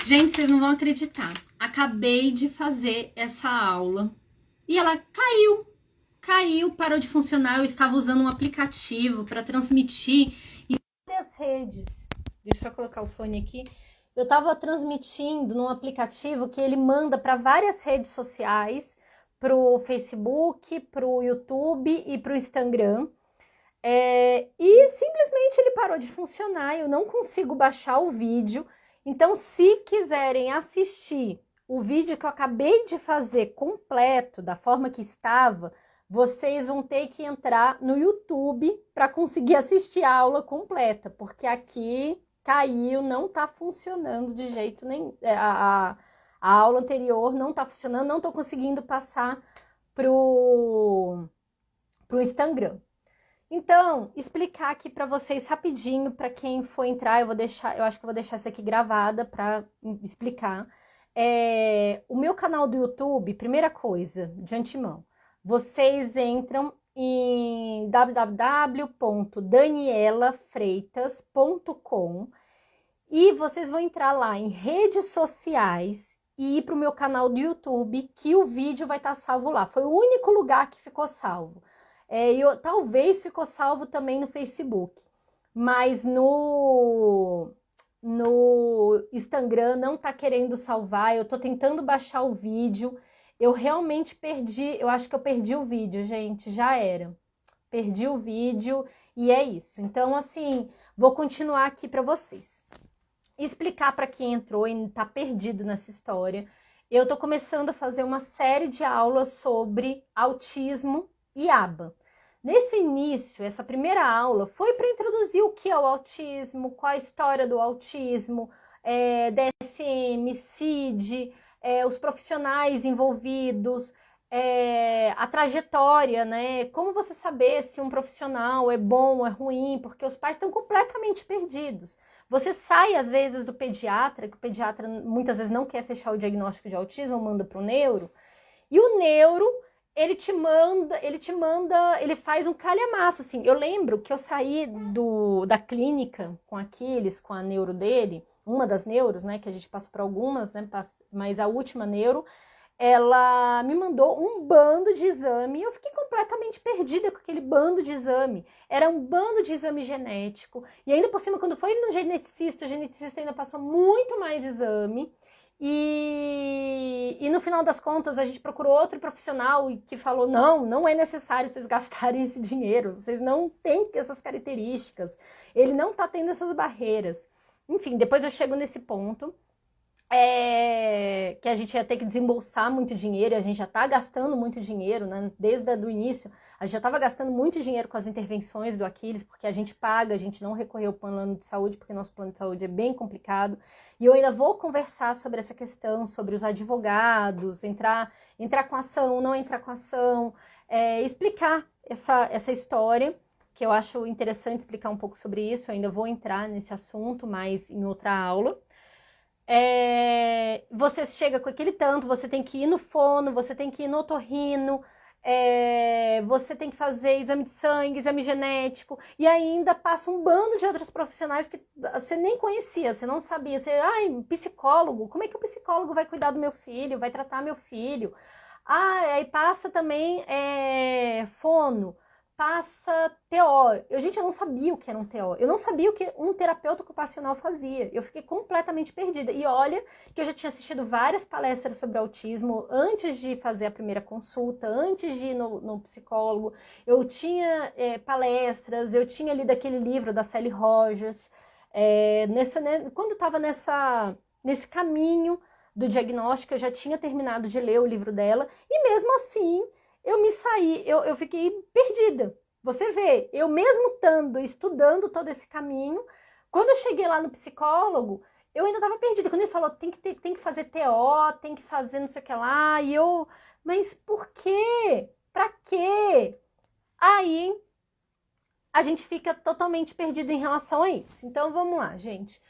Gente, vocês não vão acreditar. Acabei de fazer essa aula e ela caiu, parou de funcionar. Eu estava usando um aplicativo para transmitir em várias redes. Deixa eu colocar o fone aqui. Eu estava transmitindo num aplicativo que ele manda para várias redes sociais, para o Facebook, para o YouTube e para o Instagram. E simplesmente ele parou de funcionar, eu não consigo baixar o vídeo. Então, se quiserem assistir o vídeo que eu acabei de fazer completo, da forma que estava, vocês vão ter que entrar no YouTube para conseguir assistir a aula completa, porque aqui caiu, não está funcionando de jeito nenhum. A aula anterior não está funcionando, não estou conseguindo passar pro Instagram. Então, explicar aqui para vocês rapidinho, para quem for entrar, eu acho que eu vou deixar isso aqui gravada para explicar. O meu canal do YouTube, primeira coisa, de antemão, vocês entram em www.danielafreitas.com e vocês vão entrar lá em redes sociais e ir para o meu canal do YouTube, que o vídeo vai estar salvo lá. Foi o único lugar que ficou salvo. Talvez ficou salvo também no Facebook, mas no Instagram não tá querendo salvar. Eu tô tentando baixar o vídeo, eu realmente perdi, eu acho que eu perdi o vídeo, gente, já era. Perdi o vídeo e é isso. Então, assim, vou continuar aqui para vocês. Explicar para quem entrou e tá perdido nessa história. Eu tô começando a fazer uma série de aulas sobre autismo e ABA. Nesse início, essa primeira aula foi para introduzir o que é o autismo, qual a história do autismo, DSM, CID, os profissionais envolvidos, a trajetória, né? Como você saber se um profissional é bom ou é ruim, porque os pais estão completamente perdidos. Você sai, às vezes, do pediatra, que o pediatra muitas vezes não quer fechar o diagnóstico de autismo, manda para o neuro, e o neuro, ele faz um calhamaço, assim. Eu lembro que eu saí da clínica com Aquiles, com a neuro dele, uma das neuros, né, que a gente passou por algumas, né, mas a última neuro, ela me mandou um bando de exame e eu fiquei completamente perdida com aquele bando de exame. Era um bando de exame genético. E ainda por cima, quando foi no geneticista, o geneticista ainda passou muito mais exame. E no final das contas, a gente procurou outro profissional que falou, não é necessário vocês gastarem esse dinheiro, vocês não têm essas características, ele não tá tendo essas barreiras. Enfim, depois eu chego nesse ponto, que a gente ia ter que desembolsar muito dinheiro, e a gente já está gastando muito dinheiro, né? Desde o início, a gente já estava gastando muito dinheiro com as intervenções do Aquiles, porque a gente paga, a gente não recorreu ao plano de saúde, porque nosso plano de saúde é bem complicado, e eu ainda vou conversar sobre essa questão, sobre os advogados, entrar com ação, não entrar com ação, explicar essa história, que eu acho interessante explicar um pouco sobre isso, eu ainda vou entrar nesse assunto, mas em outra aula. Você chega com aquele tanto, você tem que ir no fono, você tem que ir no otorrino, você tem que fazer exame de sangue, exame genético, e ainda passa um bando de outros profissionais que você nem conhecia, você não sabia. Psicólogo, como é que o psicólogo vai cuidar do meu filho, vai tratar meu filho? Aí passa também fono, passa TO. Eu não sabia o que era um TO. Eu não sabia o que um terapeuta ocupacional fazia. Eu fiquei completamente perdida. E olha que eu já tinha assistido várias palestras sobre autismo antes de fazer a primeira consulta, antes de ir no psicólogo. Eu tinha palestras, eu tinha lido aquele livro da Sally Rogers. Quando eu estava nesse caminho do diagnóstico, eu já tinha terminado de ler o livro dela. E mesmo assim, eu fiquei perdida. Você vê, eu mesmo estudando todo esse caminho, quando eu cheguei lá no psicólogo, eu ainda estava perdida. Quando ele falou, tem que fazer TO, tem que fazer não sei o que lá, mas por quê? Pra quê? Aí, a gente fica totalmente perdido em relação a isso. Então, vamos lá, gente.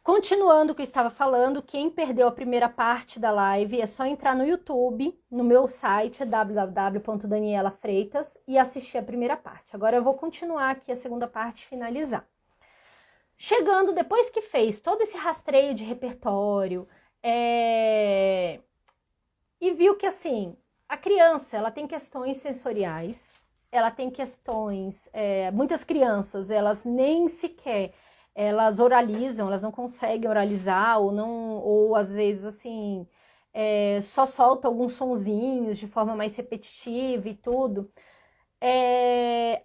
Continuando o que eu estava falando, quem perdeu a primeira parte da live é só entrar no YouTube, no meu site www.danielafreitas e assistir a primeira parte. Agora eu vou continuar aqui a segunda parte e finalizar. Chegando, depois que fez todo esse rastreio de repertório, e viu que, assim, a criança, ela tem questões sensoriais, ela tem questões... muitas crianças, elas nem sequer, elas oralizam, elas não conseguem oralizar, ou às vezes, assim, só soltam alguns sonzinhos de forma mais repetitiva e tudo.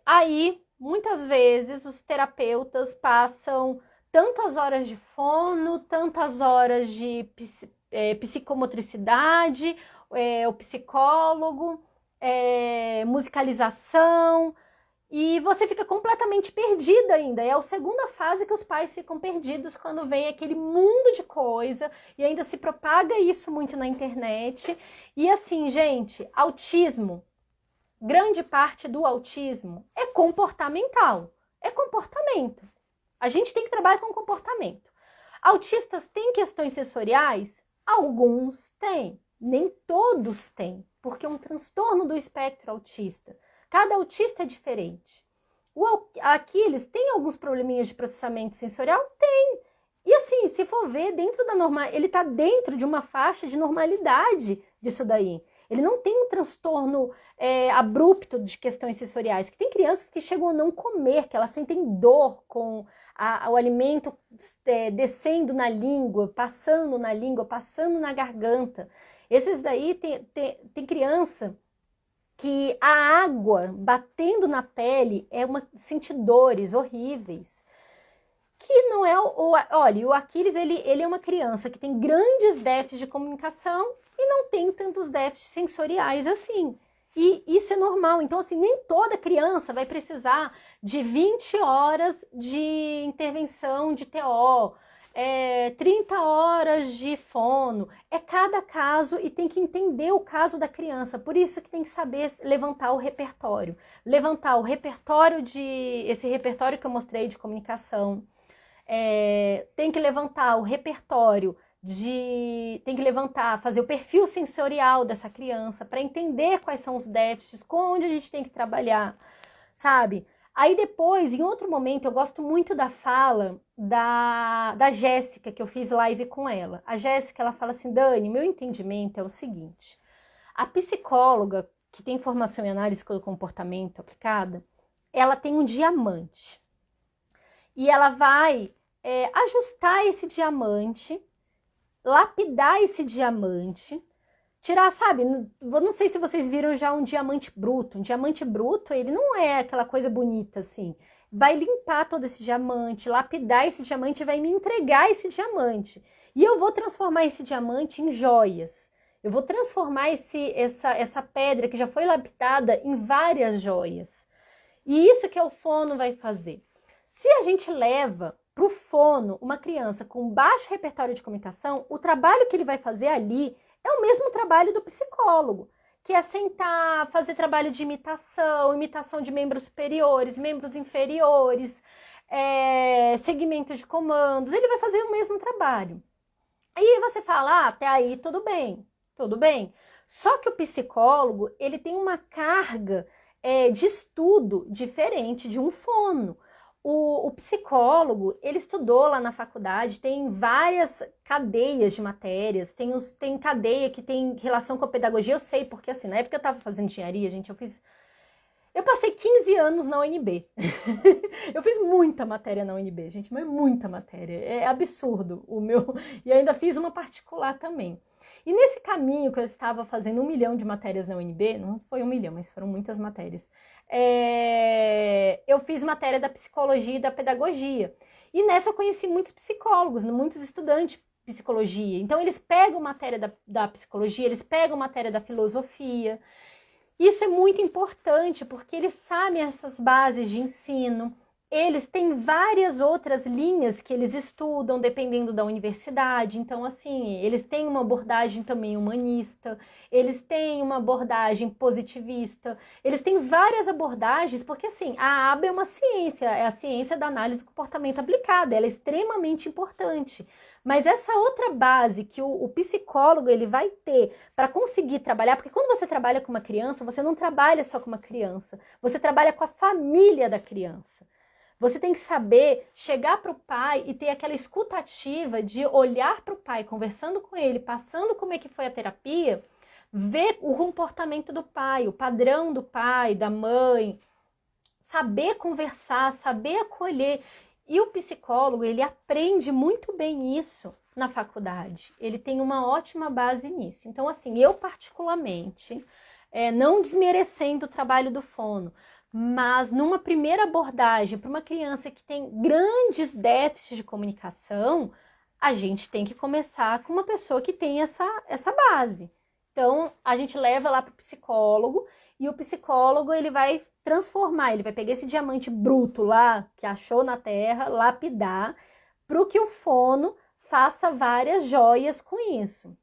Aí, muitas vezes, os terapeutas passam tantas horas de fono, tantas horas de psicomotricidade, o psicólogo, musicalização, e você fica completamente perdida ainda. É a segunda fase que os pais ficam perdidos quando vem aquele mundo de coisa, e ainda se propaga isso muito na internet. E assim, gente, autismo, grande parte do autismo é comportamental, é comportamento. A gente tem que trabalhar com comportamento. Autistas têm questões sensoriais? Alguns têm, nem todos têm, porque é um transtorno do espectro autista. Cada autista é diferente. O Aquiles tem alguns probleminhas de processamento sensorial? Tem. E assim, se for ver, dentro da normal, ele está dentro de uma faixa de normalidade disso daí. Ele não tem um transtorno abrupto de questões sensoriais. Que tem crianças que chegam a não comer, que elas sentem dor com o alimento descendo na língua, passando na garganta. Esses daí tem criança que a água batendo na pele sente dores horríveis. Que não é olha, o Aquiles, ele é uma criança que tem grandes déficits de comunicação e não tem tantos déficits sensoriais assim. E isso é normal. Então, assim, nem toda criança vai precisar de 20 horas de intervenção de TO, 30 horas de fono. É cada caso e tem que entender o caso da criança. Por isso que tem que saber levantar o repertório. Levantar o repertório esse repertório que eu mostrei de comunicação. Tem que levantar o repertório tem que levantar, fazer o perfil sensorial dessa criança para entender quais são os déficits, onde a gente tem que trabalhar, sabe? Aí depois, em outro momento, eu gosto muito da fala da Jéssica, que eu fiz live com ela. A Jéssica, ela fala assim, Dani, meu entendimento é o seguinte, a psicóloga que tem formação em análise do comportamento aplicada, ela tem um diamante. E ela vai ajustar esse diamante, lapidar esse diamante, tirar, sabe, não sei se vocês viram já um diamante bruto. Um diamante bruto, ele não é aquela coisa bonita assim. Vai limpar todo esse diamante, lapidar esse diamante e vai me entregar esse diamante. E eu vou transformar esse diamante em joias. Eu vou transformar essa pedra que já foi lapidada em várias joias. E isso que o fono vai fazer. Se a gente leva para o fono uma criança com baixo repertório de comunicação, o trabalho que ele vai fazer ali é o mesmo trabalho do psicólogo, que é sentar, fazer trabalho de imitação de membros superiores, membros inferiores, segmento de comandos, ele vai fazer o mesmo trabalho. Aí você fala, até aí tudo bem, tudo bem. Só que o psicólogo, ele tem uma carga de estudo diferente de um fono. O psicólogo, ele estudou lá na faculdade, tem várias cadeias de matérias, tem cadeia que tem relação com a pedagogia, eu sei, porque assim, na época que eu estava fazendo engenharia, gente, eu passei 15 anos na UNB. Eu fiz muita matéria na UNB, gente, mas muita matéria, é absurdo o meu, e ainda fiz uma particular também. E nesse caminho que eu estava fazendo 1 milhão de matérias na UNB, não foi 1 milhão, mas foram muitas matérias, eu fiz matéria da psicologia e da pedagogia. E nessa eu conheci muitos psicólogos, muitos estudantes de psicologia. Então eles pegam matéria da psicologia, eles pegam matéria da filosofia. Isso é muito importante, porque eles sabem essas bases de ensino. Eles têm várias outras linhas que eles estudam, dependendo da universidade. Então, assim, eles têm uma abordagem também humanista, eles têm uma abordagem positivista, eles têm várias abordagens, porque, assim, a ABA é uma ciência, é a ciência da análise do comportamento aplicada, ela é extremamente importante. Mas essa outra base que o psicólogo ele vai ter para conseguir trabalhar, porque quando você trabalha com uma criança, você não trabalha só com uma criança, você trabalha com a família da criança. Você tem que saber chegar para o pai e ter aquela escutativa de olhar para o pai, conversando com ele, passando como é que foi a terapia, ver o comportamento do pai, o padrão do pai, da mãe, saber conversar, saber acolher. E o psicólogo, ele aprende muito bem isso na faculdade. Ele tem uma ótima base nisso. Então, assim, eu particularmente, não desmerecendo o trabalho do fono, mas numa primeira abordagem para uma criança que tem grandes déficits de comunicação, a gente tem que começar com uma pessoa que tem essa base. Então, a gente leva lá para o psicólogo e o psicólogo ele vai transformar, ele vai pegar esse diamante bruto lá que achou na terra, lapidar, para que o fono faça várias joias com isso.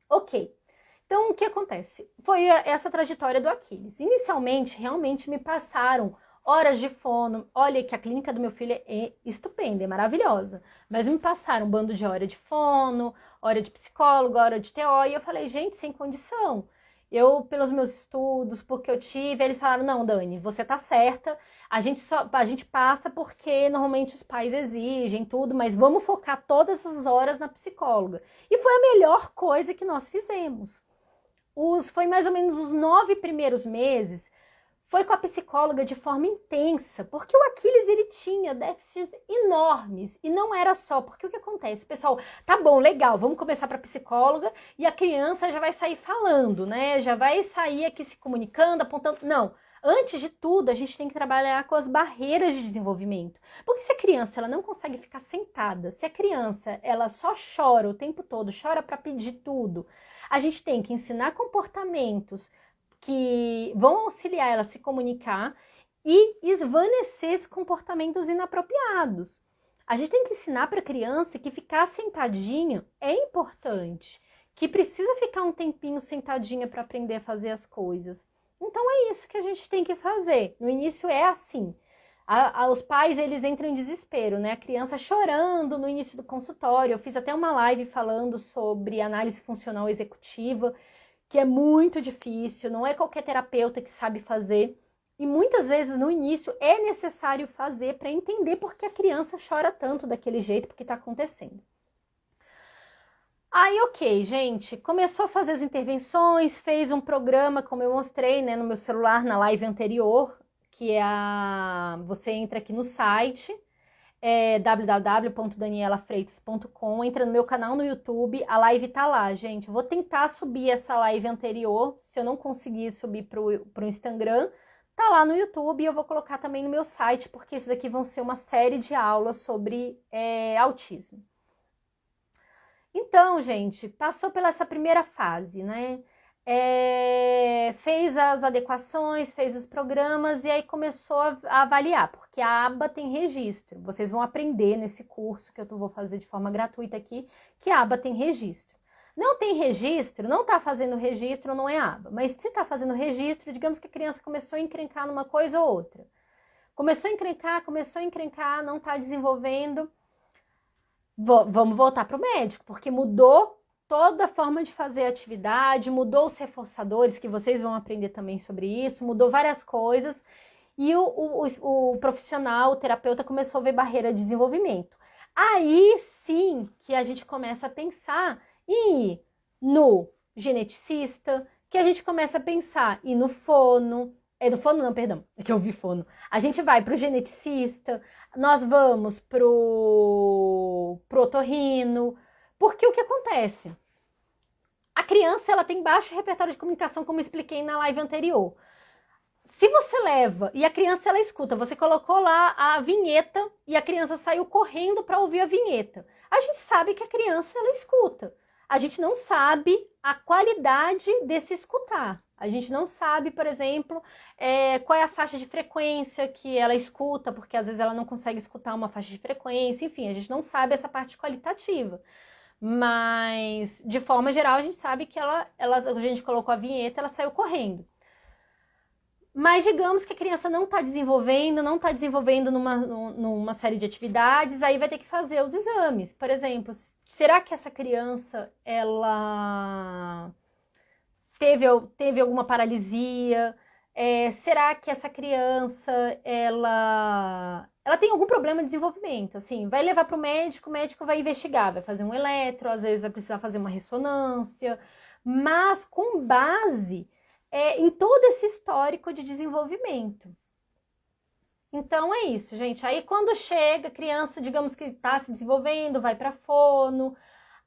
Ok. Então, o que acontece? Foi essa trajetória do Aquiles. Inicialmente, realmente me passaram horas de fono. Olha que a clínica do meu filho é estupenda, é maravilhosa. Mas me passaram um bando de hora de fono, hora de psicólogo, hora de TO. E eu falei, gente, sem condição. Eu, pelos meus estudos, porque eu tive, eles falaram, não, Dani, você tá certa, a gente passa porque normalmente os pais exigem tudo, mas vamos focar todas as horas na psicóloga. E foi a melhor coisa que nós fizemos. Foi mais ou menos os 9 primeiros meses, foi com a psicóloga de forma intensa, porque o Aquiles ele tinha déficits enormes, e não era só, porque o que acontece? Pessoal, tá bom, legal, vamos começar para psicóloga, e a criança já vai sair falando, né? Já vai sair aqui se comunicando, apontando, não. Antes de tudo, a gente tem que trabalhar com as barreiras de desenvolvimento, porque se a criança ela não consegue ficar sentada, se a criança ela só chora o tempo todo, chora para pedir tudo, a gente tem que ensinar comportamentos que vão auxiliar ela a se comunicar e esvanecer esses comportamentos inapropriados. A gente tem que ensinar para a criança que ficar sentadinha é importante, que precisa ficar um tempinho sentadinha para aprender a fazer as coisas. Então é isso que a gente tem que fazer. No início é assim. Os pais, eles entram em desespero, né? A criança chorando no início do consultório. Eu fiz até uma live falando sobre análise funcional executiva, que é muito difícil, não é qualquer terapeuta que sabe fazer. E muitas vezes, no início, é necessário fazer para entender por que a criança chora tanto daquele jeito, porque está acontecendo. Aí, ok, gente, começou a fazer as intervenções, fez um programa, como eu mostrei, né, no meu celular, na live anterior, que é você entra aqui no site, www.danielafreitas.com, entra no meu canal no YouTube, a live tá lá, gente. Eu vou tentar subir essa live anterior, se eu não conseguir subir pro Instagram, tá lá no YouTube e eu vou colocar também no meu site, porque esses aqui vão ser uma série de aulas sobre autismo. Então, gente, passou pela essa primeira fase, né? Fez as adequações, fez os programas e aí começou a avaliar, porque a aba tem registro. Vocês vão aprender nesse curso que eu vou fazer de forma gratuita aqui, que a aba tem registro. Não tem registro, não está fazendo registro, não é aba. Mas se está fazendo registro, digamos que a criança começou a encrencar numa coisa ou outra. Começou a encrencar, não está desenvolvendo. Vamos voltar para o médico, porque mudou toda a forma de fazer a atividade, mudou os reforçadores, que vocês vão aprender também sobre isso, mudou várias coisas, e o profissional, o terapeuta, começou a ver barreira de desenvolvimento. Aí sim que a gente começa a pensar em ir no geneticista, que a gente começa a pensar em ir no fono, no fono não, perdão, é que eu vi fono. A gente vai para o geneticista, nós vamos pro otorrino, porque o que acontece? A criança ela tem baixo repertório de comunicação, como eu expliquei na live anterior. Se você leva e a criança ela escuta, você colocou lá a vinheta e a criança saiu correndo para ouvir a vinheta. A gente sabe que a criança ela escuta. A gente não sabe a qualidade desse escutar. A gente não sabe, por exemplo, qual é a faixa de frequência que ela escuta, porque às vezes ela não consegue escutar uma faixa de frequência. Enfim, a gente não sabe essa parte qualitativa. Mas, de forma geral, a gente sabe que a gente colocou a vinheta, ela saiu correndo. Mas digamos que a criança não está desenvolvendo numa série de atividades, aí vai ter que fazer os exames. Por exemplo, será que essa criança, ela teve alguma paralisia? será que essa criança, ela tem algum problema de desenvolvimento? Assim, vai levar para o médico vai investigar, vai fazer um eletro, às vezes vai precisar fazer uma ressonância, mas com base em todo esse histórico de desenvolvimento. Então é isso, gente. Aí quando chega a criança, digamos que está se desenvolvendo, vai para fono.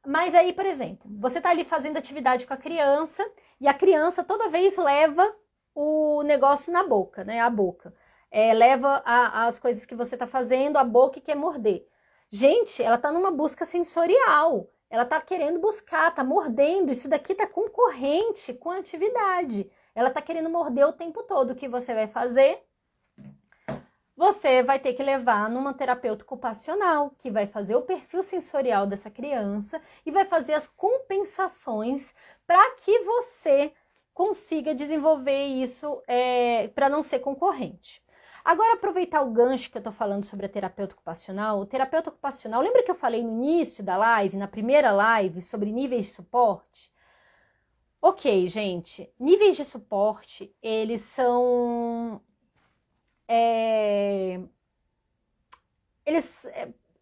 Mas aí, por exemplo, você está ali fazendo atividade com a criança e a criança toda vez leva o negócio na boca, né? A boca. Leva as coisas que você está fazendo, a boca e quer morder. Gente, ela está numa busca sensorial. Ela está querendo buscar, está mordendo. Isso daqui está concorrente com a atividade. Ela está querendo morder o tempo todo. O que você vai fazer? Você vai ter que levar numa terapeuta ocupacional, que vai fazer o perfil sensorial dessa criança e vai fazer as compensações para que você consiga desenvolver isso para não ser concorrente. Agora, aproveitar o gancho que eu estou falando sobre a terapeuta ocupacional. O terapeuta ocupacional, lembra que eu falei no início da live, na primeira live, sobre níveis de suporte? Ok, gente, níveis de suporte, eles são...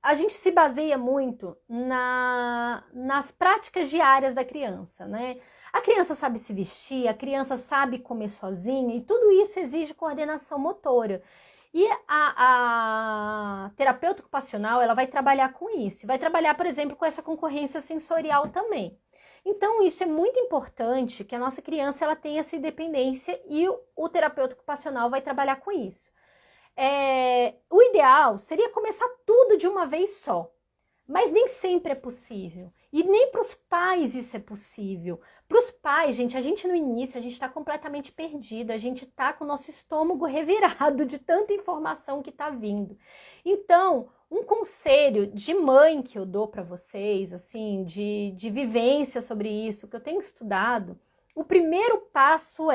a gente se baseia muito nas práticas diárias da criança, né? A criança sabe se vestir, a criança sabe comer sozinha e tudo isso exige coordenação motora. E a terapeuta ocupacional, ela vai trabalhar com isso. Vai trabalhar, por exemplo, com essa concorrência sensorial também. Então, isso é muito importante, que a nossa criança ela tenha essa independência e o terapeuta ocupacional vai trabalhar com isso. O ideal seria começar tudo de uma vez só, mas nem sempre é possível. E nem para os pais isso é possível. Para os pais, gente, a gente no início, a gente está completamente perdido, a gente está com o nosso estômago revirado de tanta informação que está vindo. Então, um conselho de mãe que eu dou para vocês, assim, de vivência sobre isso, que eu tenho estudado, o primeiro passo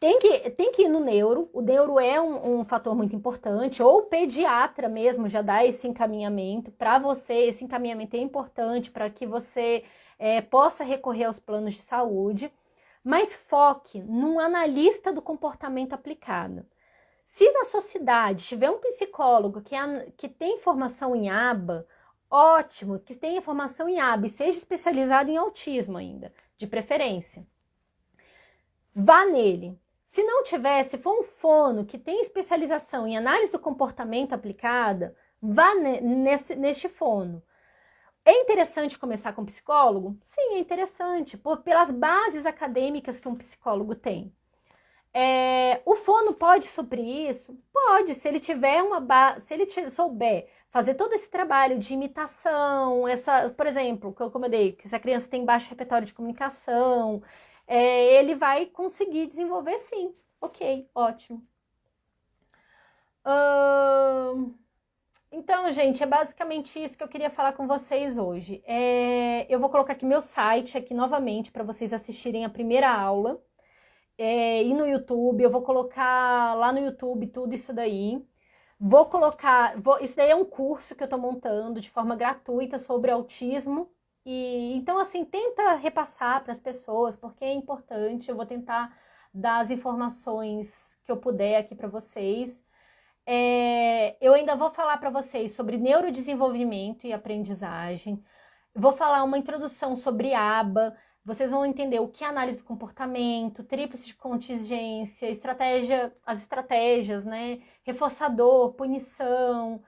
tem que ir no neuro, o neuro é um fator muito importante, ou o pediatra mesmo já dá esse encaminhamento para você, esse encaminhamento é importante para que você possa recorrer aos planos de saúde, mas foque num analista do comportamento aplicado. Se na sua cidade tiver um psicólogo que tem formação em aba, ótimo, que tenha formação em aba e seja especializado em autismo ainda, de preferência. Vá nele. Se não tiver, se for um fono que tem especialização em análise do comportamento aplicada, vá neste fono. É interessante começar com psicólogo? Sim, é interessante, pelas bases acadêmicas que um psicólogo tem. O fono pode suprir isso? Pode, se ele tiver se ele souber fazer todo esse trabalho de imitação, por exemplo, como eu dei, que essa criança tem baixo repertório de comunicação, ele vai conseguir desenvolver sim. Ok, ótimo. Então, gente, é basicamente isso que eu queria falar com vocês hoje. Eu vou colocar aqui meu site aqui novamente para vocês assistirem a primeira aula. E no YouTube, eu vou colocar lá no YouTube tudo isso daí. Isso daí é um curso que eu tô montando de forma gratuita sobre autismo. Então, assim, tenta repassar para as pessoas, porque é importante. Eu vou tentar dar as informações que eu puder aqui para vocês. Eu ainda vou falar para vocês sobre neurodesenvolvimento e aprendizagem. Vou falar uma introdução sobre aba. Vocês vão entender o que é análise do comportamento, tríplice de contingência, as estratégias, né? Reforçador, punição,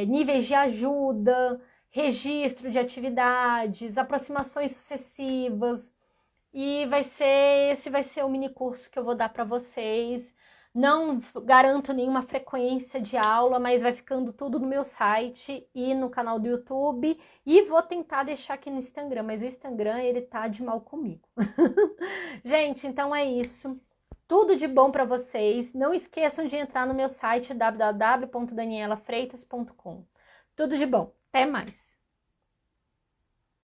níveis de ajuda, registro de atividades, aproximações sucessivas. E esse vai ser o mini curso que eu vou dar para vocês. Não garanto nenhuma frequência de aula, mas vai ficando tudo no meu site e no canal do YouTube. E vou tentar deixar aqui no Instagram, mas o Instagram, ele tá de mal comigo. Gente, então é isso. Tudo de bom para vocês. Não esqueçam de entrar no meu site www.danielafreitas.com. Tudo de bom. Até mais.